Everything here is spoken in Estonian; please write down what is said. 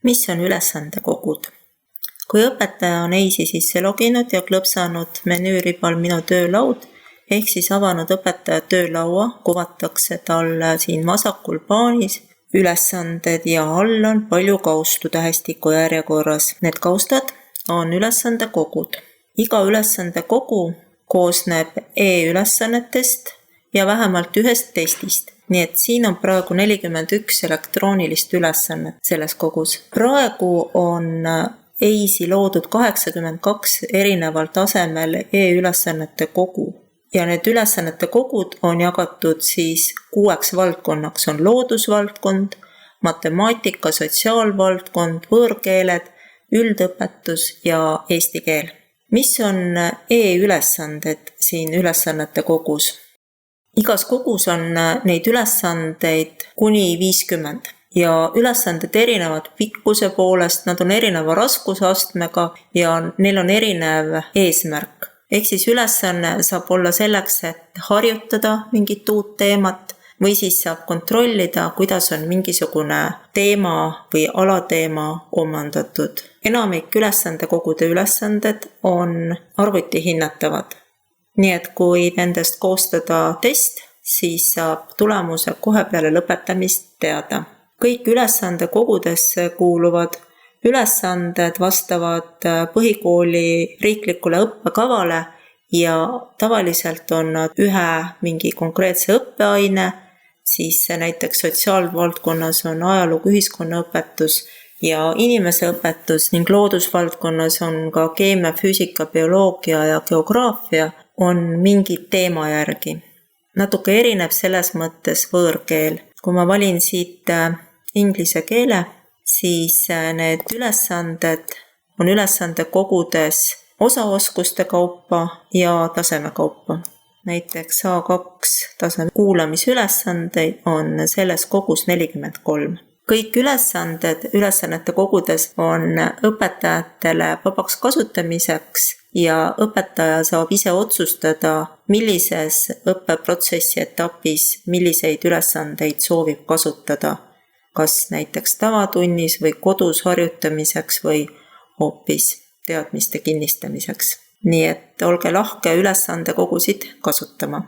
Mis on ülesandekogud? Kui õpetaja on EIS-i sisse loginud ja klõpsanud menüüribal Minu töölaud, ehk siis avanud õpetaja töölaua, kuvatakse talle siin vasakul paanis ülesanded ja all on palju kaustu tähestiku järjekorras. Need kaustad on ülesandekogud. Iga ülesandekogu koosneb e-ülesannetest ja vähemalt ühest testist. Nii et siin on praegu 41 elektroonilist ülesannet selles kogus. Praegu on EIS-i loodud 82 erineval tasemel e-ülesannete kogu. Ja need ülesannete kogud on jagatud siis 6 valdkonnaks. On loodusvaldkond, matemaatika, sotsiaalvaldkond, võõrkeeled, üldõpetus ja eesti keel. Mis on e-ülesanded siin ülesannete kogus? Igas kogus on neid ülesandeid kuni 50 ja ülesanded erinevad pikkuse poolest, nad on erineva raskusastmega ja neil on erinev eesmärk. Ehk siis ülesanne saab olla selleks, et harjutada mingit uut teemat või siis saab kontrollida, kuidas on mingisugune teema või alateema omandatud. Enamik ülesandekogude ülesanded on arvuti hinnatavad. Nii et kui nendest koostada test, siis saab tulemuse kohe peale lõpetamist teada. Kõik ülesandekogudesse kuuluvad ülesanded vastavad põhikooli riiklikule õppekavale ja tavaliselt on nad ühe mingi konkreetse õppeaine, siis näiteks sotsiaalvaldkonnas on ajalugu, ühiskonnaõpetus ja inimeseõpetus ning loodusvaldkonnas on ka keemia, füüsika, bioloogia ja geograafia on mingid teema järgi. Natuke erineb selles mõttes võõrkeel. Kui ma valin siit inglise keele, siis need ülesanded on ülesandekogudes osaoskuste kaupa ja taseme kaupa. Näiteks A2 taseme kuulamisülesandeid on selles kogus 43. Kõik ülesanded ülesannete kogudes on õpetajatele vabaks kasutamiseks ja õpetaja saab ise otsustada, millises õppeprotsessi etapis milliseid ülesandeid soovib kasutada, kas näiteks tavatunnis või kodus harjutamiseks või hoopis teadmiste kinnistamiseks. Nii et olge lahke ülesandekogusid kasutama.